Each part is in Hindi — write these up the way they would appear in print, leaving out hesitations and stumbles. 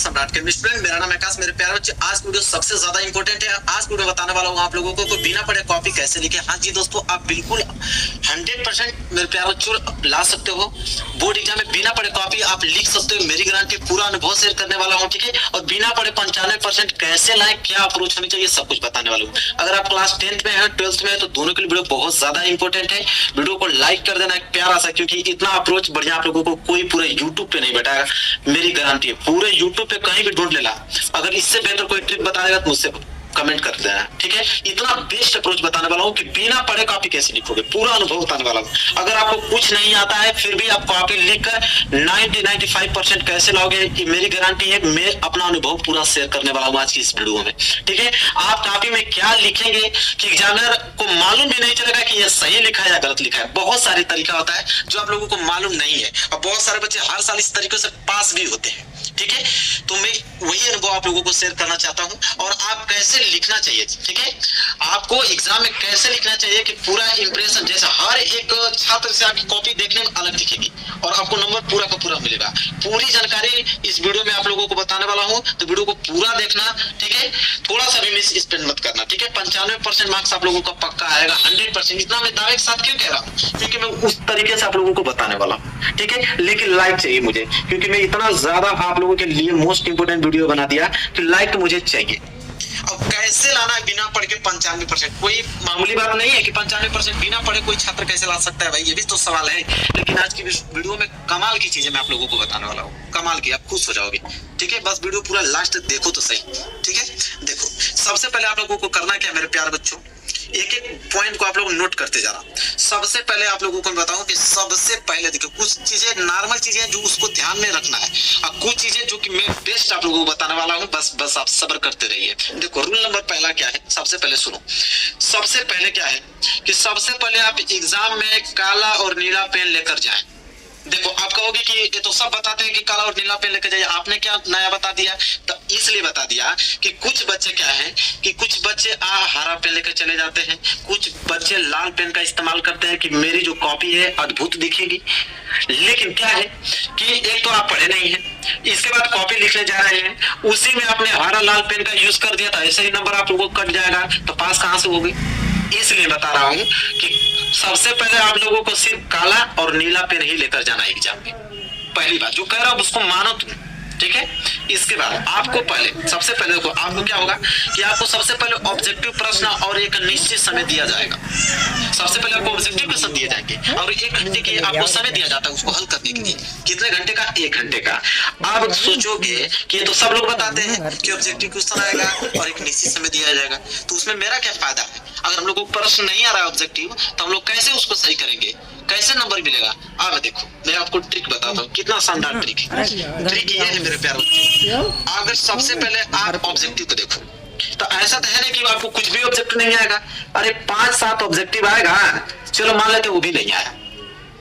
सम्राट के स्टूडेंट, मेरा नाम आकाश। मेरे प्यारे बच्चे, आज वीडियो सबसे ज्यादा इंपॉर्टेंट है। आज वीडियो बताने वाला हूँ आप लोगों को बिना पढ़े कॉपी कैसे लिखे। हाँ जी दोस्तों, आप बिल्कुल 100% मेरे प्यारे बच्चों ला सकते हो। बोर्ड एग्जाम में बिना पढ़े कॉपी आप लिख सकते हो। मेरी गारंटी, पूरा अनुभव शेयर करने वाला हूँ, ठीक है। और बिना पढ़े 95% कैसे लाए, क्या अप्रोच होनी चाहिए, सब कुछ बताने वाला हूँ। अगर आप क्लास 10th में है, 12th में है, तो दोनों के लिए वीडियो बहुत ज्यादा इंपॉर्टेंट है। वीडियो को लाइक कर देना एक प्यारा सा, क्योंकि इतना अप्रोच बढ़िया आप लोगों को कोई पूरे यूट्यूब पे नहीं बताएगा। मेरी गारंटी है, पूरे यूट्यूब पे कहीं भी ढूंढ लेना। अगर इससे बेहतर कोई ट्रिक बताएगा तो मुझसे कमेंट कर देना, ठीक है। इतना बेस्ट अप्रोच बताने वाला हूँ कि बिना पढ़े कॉपी कैसे लिखोगे, पूरा अनुभव बताने वाला हूँ। अगर आपको कुछ नहीं आता है फिर भी आप कॉपी लिखकर 90-95% कैसे लाओगे, ये मेरी गारंटी है। मैं अपना अनुभव पूरा शेयर करने वाला हूँ आज की इस वीडियो में, ठीक है। आप कॉपी में क्या लिखेंगे कि एग्जामिनर को मालूम भी नहीं चलेगा कि यह सही लिखा है या गलत लिखा है। बहुत सारे तरीका होता है जो आप लोगों को मालूम नहीं है, और बहुत सारे बच्चे हर साल इस तरीके से पास भी होते हैं, ठीक है। तो मैं वही अनुभव आप लोगों को शेयर करना चाहता हूं। और आप कैसे लिखना चाहिए, ठीक है। आपको एग्जाम में कैसे लिखना चाहिए कि पूरा इंप्रेशन, जैसा हर एक छात्र से आपकी कॉपी देखने में अलग दिखेगी और आपको नंबर पूरा का पूरा मिलेगा। पूरी जानकारी इस वीडियो में आप लोगों को बताने वाला हूं, तो वीडियो को पूरा देखना, ठीक है। थोड़ा सा भी मिस स्पेंड मत करना, ठीक है। 95% मार्क्स आप लोगों का पक्का आएगा, 100%। इतना मैं दावे के साथ क्यों कह रहा हूँ, क्योंकि मैं उस तरीके से आप लोगों को बताने वाला हूँ, ठीक है। लेकिन लाइक चाहिए मुझे, क्योंकि मैं इतना ज्यादा आप लोगों के लिए मोस्ट इंपोर्टेंट वीडियो बना दिया कि लाइक मुझे चाहिए। अब कैसे लाना है बिना पढ़ के 95%? कोई मामूली बात नहीं है कि 95% बिना पढ़े कोई छात्र कैसे ला सकता है भाई, ये भी तो सवाल है। लेकिन आज की वीडियो में कमाल की चीजें मैं आप लोगों को बताने वाला हूँ, कमाल की, आप खुश हो जाओगे, ठीक है। बस वीडियो पूरा लास्ट तक देखो तो सही, ठीक है। देखो, सबसे पहले आप लोगों को करना क्या है मेरे प्यारे बच्चों, एक एक पॉइंट को आप लोग नोट करते जाना। सबसे पहले आप लोगों को बताऊं कि सबसे पहले देखो, कुछ चीजें नॉर्मल चीजें जो उसको ध्यान में रखना है, और कुछ चीजें जो कि मैं बेस्ट आप लोगों को बताने वाला हूं। बस आप सब्र करते रहिए। देखो, रूल नंबर पहला क्या है, सबसे पहले सुनो। सबसे पहले क्या है कि सबसे पहले आप एग्जाम में काला और नीला पेन लेकर जाएं। देखो, आप कहोगे कि ये तो सब बताते हैं कि काला और नीला पेन लेकर जाइए, आपने क्या नया बता दिया? तो इसलिए बता दिया कि कुछ बच्चे क्या है कि कुछ बच्चे हरा पेन लेकर चले जाते हैं, कुछ बच्चे लाल पेन का इस्तेमाल करते हैं कि मेरी जो कॉपी है अद्भुत दिखेगी। लेकिन क्या है कि एक तो आप पढ़े नहीं है, इसके बाद कॉपी लिखने जा रहे हैं, उसी में आपने हरा लाल पेन का यूज कर दिया, तो ऐसे ही नंबर आप लोगों को कट जाएगा, तो पास कहां से होगी। इसलिए बता रहा हूं कि सबसे पहले आप लोगों को सिर्फ काला और नीला पेन ही लेकर जाना है एग्जाम में। पहली बात जो कह रहा हूं उसको मानो तुम, ठीक है। इसके बाद आपको पहले, सबसे पहले देखो, आपको क्या होगा कि आपको सबसे पहले ऑब्जेक्टिव प्रश्न और एक निश्चित समय दिया जाएगा। सबसे पहले आपको ऑब्जेक्टिव प्रश्न दिए जाएंगे और 1 घंटे की आपको समय दिया जाता है उसको हल करने के लिए। कितने घंटे का? 1 घंटे का। आप सोचोगे कि ये तो सब लोग बताते हैं कि ऑब्जेक्टिव क्वेश्चन आएगा और एक निश्चित समय दिया जाएगा, तो उसमें मेरा क्या फायदा है? अगर हम लोग को प्रश्न नहीं आ रहा है ऑब्जेक्टिव, तो हम लोग कैसे उसको सही करेंगे, कैसे नंबर मिलेगा? अब देखो, मैं आपको ट्रिक बताता हूँ, कितना शानदार ट्रिक है। ट्रिक ये है मेरे प्यारे बच्चों, अगर सबसे पहले आप ऑब्जेक्टिव को देखो, तो ऐसा तो है नहीं कि आपको कुछ भी ऑब्जेक्टिव नहीं आएगा। अरे 5-7 ऑब्जेक्टिव आएगा, चलो मान लेते वो भी नहीं आया।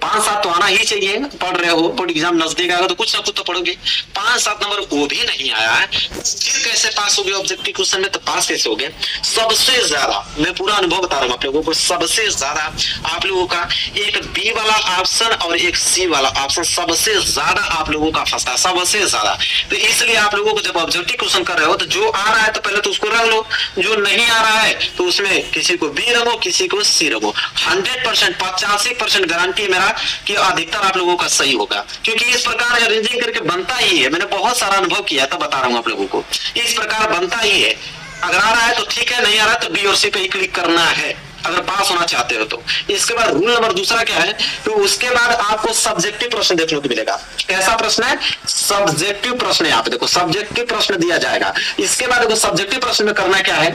5-7 तो आना ही चाहिए, पढ़ रहे हो, बोर्ड एग्जाम नजदीक आएगा तो कुछ ना कुछ तो पढ़ोगे। 5-7 नंबर वो भी नहीं आया है, फिर कैसे पास हो गए ऑब्जेक्टिव क्वेश्चन में? तो पास कैसे हो गए? सबसे ज्यादा, मैं पूरा अनुभव बता रहा हूँ आप लोगों को, सबसे ज्यादा आप लोगों का एक बी वाला ऑप्शन और एक सी वाला ऑप्शन सबसे ज्यादा आप लोगों का फंसता है, सबसे ज्यादा। तो इसलिए आप लोगों को जब ऑब्जेक्टिव क्वेश्चन कर रहे हो, तो जो आ रहा है तो पहले तो उसको रख लो, जो नहीं आ रहा है तो उसमें किसी को बी रखो, किसी को सी रखो। 100%, 85% गारंटी मेरा कि अधिकतर आप लोगों का सही होगा, क्योंकि इस प्रकार अरेंजिंग करके बनता ही है। मैंने बहुत सारा अनुभव किया था, बता रहा हूं आप लोगों को, इस प्रकार बनता ही है। अगर आ रहा है तो ठीक है, नहीं आ रहा तो बी और सी पे ही क्लिक करना है अगर पास होना चाहते हो तो। इसके बाद रूल नंबर दूसरा क्या है, तो उसके बाद आपको सब्जेक्टिव प्रश्न देखने को मिलेगा। कैसा प्रश्न है? सब्जेक्टिव प्रश्न। यहाँ पे देखो, सब्जेक्टिव प्रश्न दिया जाएगा। इसके बाद देखो, सब्जेक्टिव प्रश्न में करना क्या है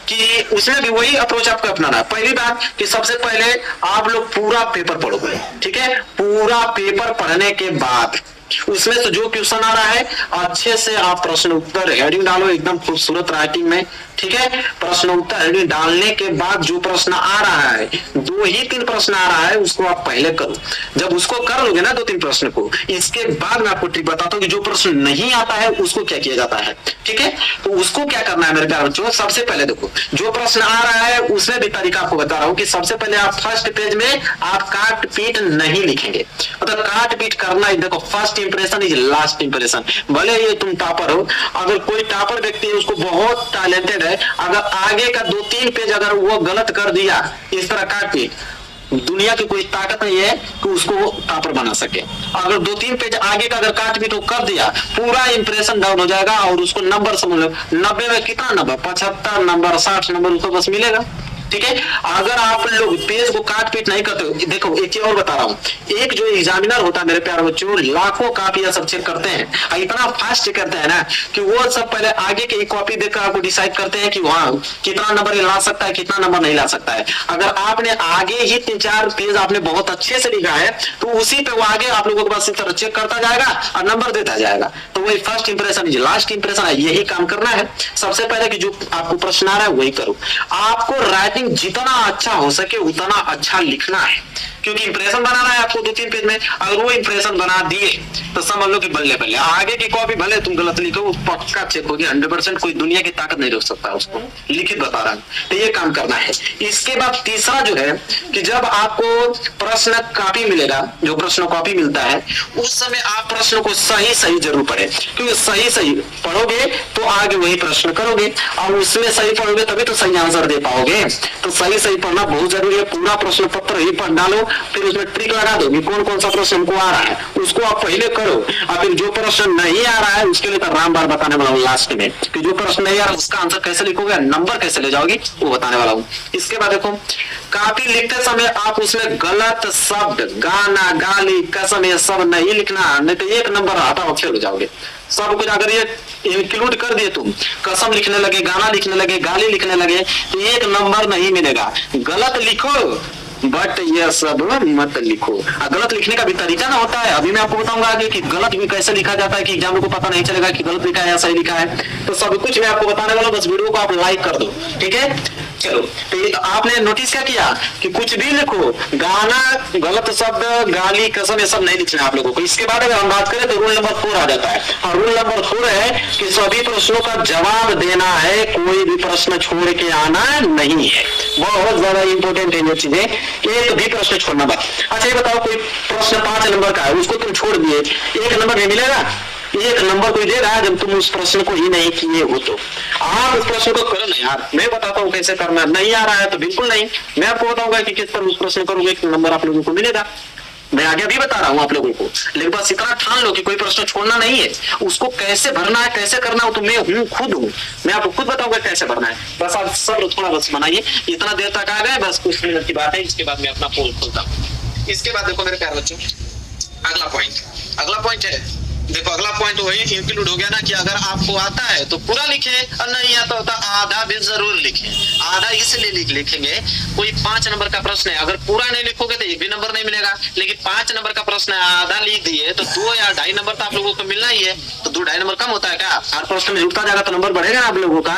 कि उसमें भी वही अप्रोच आपको अपनाना है। पहली बात कि सबसे पहले आप लोग पूरा पेपर पढ़ोगे, ठीक है। पूरा पेपर पढ़ने के बाद उसमें से जो क्वेश्चन आ रहा है अच्छे से आप प्रश्न उत्तर हेडिंग डालो, एकदम खूबसूरत राइटिंग में ठीक है। प्रश्न उत्तर डालने के बाद जो प्रश्न आ रहा है, 2 ही 3 प्रश्न आ रहा है, उसको आप पहले करो। जब उसको कर लोगे ना 2-3 प्रश्न को, इसके बाद मैं आपको ट्रिक बताता हूँ कि जो प्रश्न नहीं आता है उसको क्या किया जाता है। ठीक है, तो उसको क्या करना है मेरे प्यारे बच्चों, सबसे पहले देखो जो प्रश्न आ रहा है उसमें भी तरीका आपको बता रहा हूँ कि सबसे पहले आप फर्स्ट पेज में आप काट पीट नहीं लिखेंगे। मतलब काट पीट करना ही, देखो first impression is last impression. भले ये तुम टॉपर हो, अगर कोई टॉपर व्यक्ति है उसको बहुत टैलेंटेड है, अगर आगे का 2-3 पेज अगर वो गलत कर दिया इस तरह काट पीट, दुनिया की कोई ताकत नहीं है कि उसको वो टॉपर बना सके। अगर 2-3 पेज आगे का अगर काट पीट कर दिया, पूरा इंप्रेशन डाउन हो जाएगा और उसको नंबर समझ लो, 90 में कितना नंबर, 75 नंबर, 60 नंबर उसको बस मिलेगा। ठीक है, अगर आप लोग पेज को काट पीट नहीं करते हो, देखो एक चीज और बता रहा हूँ, एक जो एग्जामिनर होता है मेरे प्यारे बच्चों, लाखों कापियां सब चेक करते हैं, इतना फास्ट चेक करते हैं ना कि वो सब पहले आगे की कॉपी देखकर आपको डिसाइड करते हैं कि वहां कितना नंबर ला सकता है, कितना नंबर नहीं ला सकता है। अगर आपने आगे ही 3-4 पेज आपने बहुत अच्छे से लिखा है तो उसी पे वो आगे आप लोगों के पास इस तरह चेक करता जाएगा और नंबर देता जाएगा। तो वही first impression is last impression है, यही काम करना है। सबसे पहले कि जो आपको प्रश्न आ रहा है वही करो। आपको राइटिंग जितना अच्छा हो सके उतना अच्छा लिखना है, क्योंकि इंप्रेशन बनाना है आपको 2-3 पेज में। अगर वो इंप्रेशन बना दिए तो समझ लो कि बल्ले बल्ले, आगे की कॉपी भले तुम गलत लिखो वो पक्का चेक होगी 100%, कोई दुनिया की ताकत नहीं रोक सकता उसको, लिखित बता रहा हूं। तो ये काम करना है। इसके बाद तीसरा जो है कि जब आपको प्रश्न कॉपी मिलेगा, जो प्रश्न कॉपी मिलता है, उस समय आप प्रश्न को सही सही जरूर पढ़े, क्योंकि सही सही पढ़ोगे तो आगे वही प्रश्न करोगे, और उसमें सही पढ़ोगे तभी तो सही आंसर दे पाओगे। तो सही सही पढ़ना बहुत जरूरी है। पूरा प्रश्न पत्र ही पढ़ डालो, फिर उसमें ट्रिक लगा दो कि कौन कौन सा प्रश्न हमको आ रहा है, उसको आप पहले करो, और फिर जो प्रश्न नहीं आ रहा है उसके लिए तो राम बार बताने वाला हूँ लास्ट में, कि जो प्रश्न नहीं आ रहा उसका आंसर कैसे लिखोगे, नंबर कैसे ले जाओगी वो बताने वाला हूँ। इसके बाद देखो कॉपी लिखते समय आप उसमें गलत शब्द, गाना, गाली, कसम, ये सब नहीं लिखना, नहीं तो 1 नंबर हटाओ, फेल हो जाओगे। सब कुछ अगर ये इंक्लूड कर दिए, तुम कसम लिखने लगे, गाना लिखने लगे, गाली लिखने लगे, तो 1 नंबर नहीं मिलेगा। गलत लिखो बट ये सब मत लिखो। गलत लिखने का भी तरीका ना होता है, अभी मैं आपको बताऊंगा आगे कि गलत भी कैसे लिखा जाता है, कि एग्जाम को पता नहीं चलेगा कि गलत लिखा है या सही लिखा है। तो सब कुछ मैं आपको बताने वाला हूं, बस वीडियो को आप लाइक कर दो। ठीक है, चलो तो आपने नोटिस क्या किया कि कुछ भी लिखो, गाना, गलत शब्द, गाली, कसम, ये सब नहीं लिखना है आप लोगों को। इसके बाद अगर हम बात करें तो रूल नंबर 4 आ जाता है, और रूल नंबर 4 है कि सभी प्रश्नों का जवाब देना है, कोई भी प्रश्न छोड़ के आना नहीं है। बहुत ज्यादा इंपॉर्टेंट है ये चीजें, एक भी प्रश्न छोड़ना मत। अच्छा ये बताओ, कोई प्रश्न 5 नंबर का है, उसको तुम छोड़ दिए, 1 नंबर नहीं मिलेगा? 1 नंबर कोई दे रहा है जब तुम उस प्रश्न को ही नहीं किए हो। तो आप उस प्रश्न को करो ना यार, मैं बताता हूँ कैसे करना। नहीं आ रहा है तो बिल्कुल नहीं, मैं आपको बताऊंगा कि किस पर उस प्रश्न करोगे, 1 नंबर आप लोगों को मिलेगा। मैं आगे भी बता रहा हूँ आप लोगों को, लेकिन बस इतना ठान लो कि कोई प्रश्न छोड़ना नहीं है। उसको कैसे भरना है, कैसे करना है, तो मैं हूँ, खुद हूँ, मैं आपको खुद बताऊंगा कैसे भरना है। बस आप सब थोड़ा बस बनाइए। इतना देर तक आ गए, बस कुछ मिनट की बात है, इसके बाद मैं अपना पोल खोलता हूँ। इसके बाद देखो मेरे प्यारे बच्चों, अगला पॉइंट है, देखो अगला पॉइंट वही इंक्लूड हो गया ना कि अगर आपको आता है तो पूरा लिखे, और नहीं आता होता आधा भी जरूर लिखे। आधा इसलिए लिखेंगे, कोई 5 नंबर का प्रश्न है, अगर पूरा नहीं लिखोगे तो 1 भी नंबर नहीं मिलेगा। लेकिन 5 नंबर का प्रश्न है, आधा लिख दिए तो 2 या 2.5 नंबर तो आप लोगों को मिलना ही है। तो 2-2.5 नंबर कम होता है क्या? हर प्रश्न में जुड़ता जाएगा तो नंबर बढ़ेगा आप लोगों का।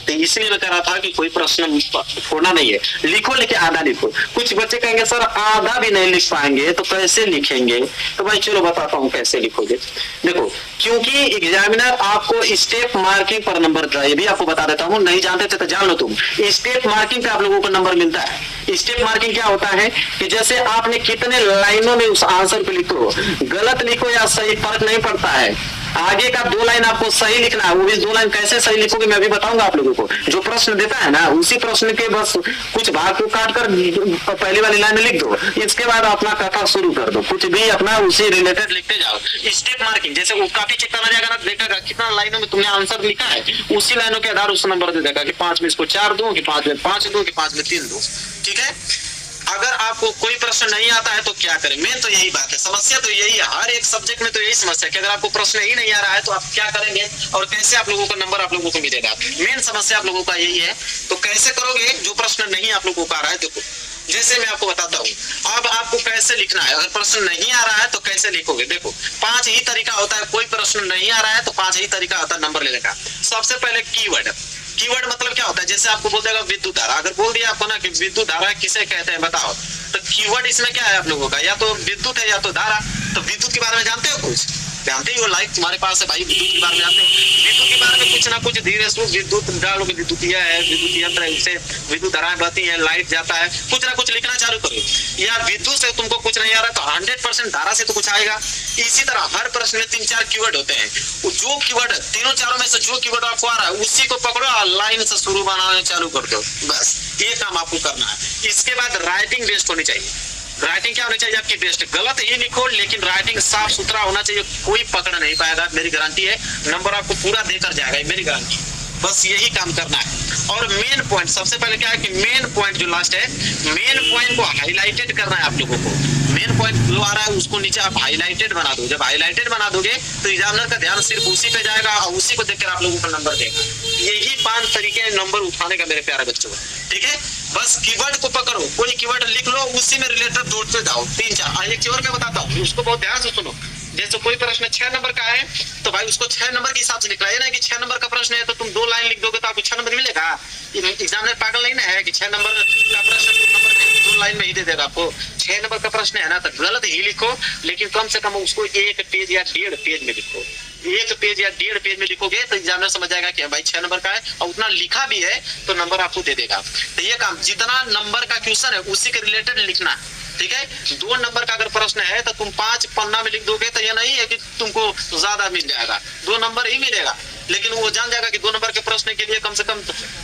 तो इसलिए मैं कह रहा था कि कोई प्रश्न छोड़ना नहीं है, लिखो, लेकिन आधा लिखो। कुछ बच्चे कहेंगे सर आधा भी नहीं लिख पाएंगे तो कैसे लिखेंगे? तो भाई चलो बताता हूँ कैसे लिखोगे। देखो, क्योंकि एग्जामिनर आपको स्टेप मार्किंग पर नंबर देता है, ये भी आपको बता देता हूँ, नहीं जानते थे तो जान लो तुम। स्टेप मार्किंग पे आप लोगों को नंबर मिलता है। स्टेप मार्किंग क्या होता है कि जैसे आपने कितने लाइनों में उस आंसर पे लिखो, गलत लिखो या सही, फर्क नहीं पड़ता है। आगे का 2 लाइन आपको सही लिखना है, वो भी 2 लाइन कैसे सही लिखोगे मैं भी बताऊंगा आप लोगों को। जो प्रश्न देता है ना उसी प्रश्न के बस कुछ भाग को काट कर पहली वाली लाइन में लिख दो, इसके बाद अपना कथा शुरू कर दो, कुछ भी अपना उसी रिलेटेड लिखते जाओ। स्टेप मार्किंग, जैसे वो काफी चेक करना जाएगा ना, देखेगा कितना लाइनों में तुमने आंसर लिखा है, उसी लाइनों के आधार उस नंबर दे देगा कि 5 में इसको 4 दूं, कि 5 में 5 दूं, कि 5 में 3 दूं। ठीक है, अगर आपको कोई प्रश्न नहीं आता है तो क्या करें? मेन तो यही बात है, समस्या तो यही है, हर एक सब्जेक्ट में तो यही समस्या है कि अगर आपको प्रश्न ही नहीं आ रहा है तो आप क्या करेंगे और कैसे आप लोगों को नंबर आप लोगों को मिलेगा। मेन समस्या आप लोगों का यही है। तो कैसे करोगे जो प्रश्न नहीं आप लोगों को आ रहा है? देखो जैसे मैं आपको बताता हूँ, अब आपको कैसे लिखना है। अगर प्रश्न नहीं आ रहा है तो कैसे लिखोगे? देखो 5 ही तरीका होता है, कोई प्रश्न नहीं आ रहा है तो 5 ही तरीका होता है नंबर लेने का। सबसे पहले कीवर्ड, कीवर्ड मतलब क्या होता है, जैसे आपको बोल देगा विद्युत धारा, अगर बोल दिया आपको ना कि विद्युत धारा किसे कहते हैं बताओ, तो कीवर्ड इसमें क्या है आप लोगों का, या तो विद्युत है या तो धारा। तो विद्युत के बारे में जानते हो कुछ, जानते ही हो, लाइक तुम्हारे पास है भाई, विद्युत के बारे में जानते हो, विद्युत के बारे में कुछ ना कुछ धीरे से विद्युत डालोगे, विद्युत है, विद्युत यंत्र है, उससे विद्युत धाराएं बहती है, लाइट जाता है, कुछ ना कुछ लिखना चालू करो। या विद्युत से तुमको कुछ नहीं आ रहा तो 100% धारा से तो कुछ आएगा। इसी तरह हर प्रश्न में 3-4 कीवर्ड होते हैं, जो कीवर्ड तीनों चारों में से जो कीवर्ड आपको आ रहा है उसी को पकड़ो और लाइन से शुरू बनाना चालू कर दो, बस ये काम आपको करना है। इसके बाद राइटिंग बेस्ट होनी चाहिए। राइटिंग क्या होनी चाहिए आपकी बेस्ट, गलत ही लिखो लेकिन राइटिंग साफ सुथरा होना चाहिए, कोई पकड़ नहीं पाएगा, मेरी गारंटी है, नंबर आपको पूरा देकर जाएगा, मेरी गारंटी। बस यही काम करना है। और मेन पॉइंट सबसे पहले क्या है कि मेन पॉइंट जो लास्ट है, मेन पॉइंट को हाईलाइटेड करना है आप लोगों को। मेन पॉइंट जो आ रहा है उसको नीचे आप हाईलाइटेड बना दो, जब हाईलाइटेड बना दोगे तो एग्जामिनर का ध्यान सिर्फ उसी पे जाएगा और उसी को देखकर आप लोगों को नंबर देगा। यही 5 तरीके हैं नंबर उठाने का मेरे प्यारे बच्चों, ठीक है। बस कीवर्ड को पकड़ो, कोई कीवर्ड लिख लो, उसी में रिलेटेड जोड़ते जाओ 3-4। एक चीज और मैं बताता हूँ, उसको बहुत ध्यान से सुनो। जैसे कोई प्रश्न 6 नंबर का है तो भाई उसको 6 नंबर के हिसाब से लिखना है ना कि 6 नंबर का प्रश्न है तो तुम 2 लाइन लिख दोगे तो आपको 6 नंबर मिलेगा। एग्जामिनर पागल नहीं ना है कि 6 नंबर का प्रश्न 2 लाइन में ही दे देगा आपको। 6 नंबर का प्रश्न है ना तो गलत ही लिखो, लेकिन कम से कम उसको 1 पेज या 1.5 पेज में लिखो। 1 पेज या 1.5 पेज में लिखोगे तो एग्जामिनर समझ जाएगा कि भाई 6 नंबर का है और उतना लिखा भी है तो नंबर आपको दे देगा। तो ये काम जितना नंबर का क्वेश्चन है उसी के रिलेटेड लिखना, ठीक है। 2 नंबर का अगर प्रश्न है तो तुम 5 पन्ना में लिख दोगे तो ये नहीं है कि तुमको ज्यादा मिल जाएगा, 2 नंबर ही मिलेगा, लेकिन वो जान जाएगा कि 2 नंबर के प्रश्न के लिए कम से कम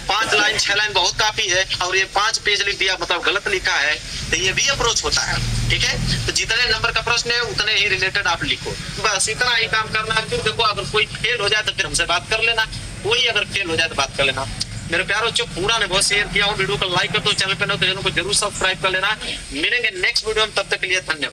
5 लाइन 6 लाइन बहुत काफी है और ये 5 पेज लिख दिया मतलब गलत लिखा है, तो ये भी अप्रोच होता है, ठीक है। तो जितने नंबर का प्रश्न है उतने ही रिलेटेड आप लिखो, बस इतना ही काम करना है। फिर देखो अगर कोई फेल हो जाए तो फिर हमसे बात कर लेना, कोई अगर फेल हो जाए तो बात कर लेना। मेरे प्यारे बच्चों पूरा ने बहुत शेयर किया हूँ, वीडियो को लाइक कर दो, चैनल पे नए तो चैनल को जरूर सब्सक्राइब कर लेना। मिलेंगे नेक्स्ट वीडियो में, तब तक के लिए धन्यवाद।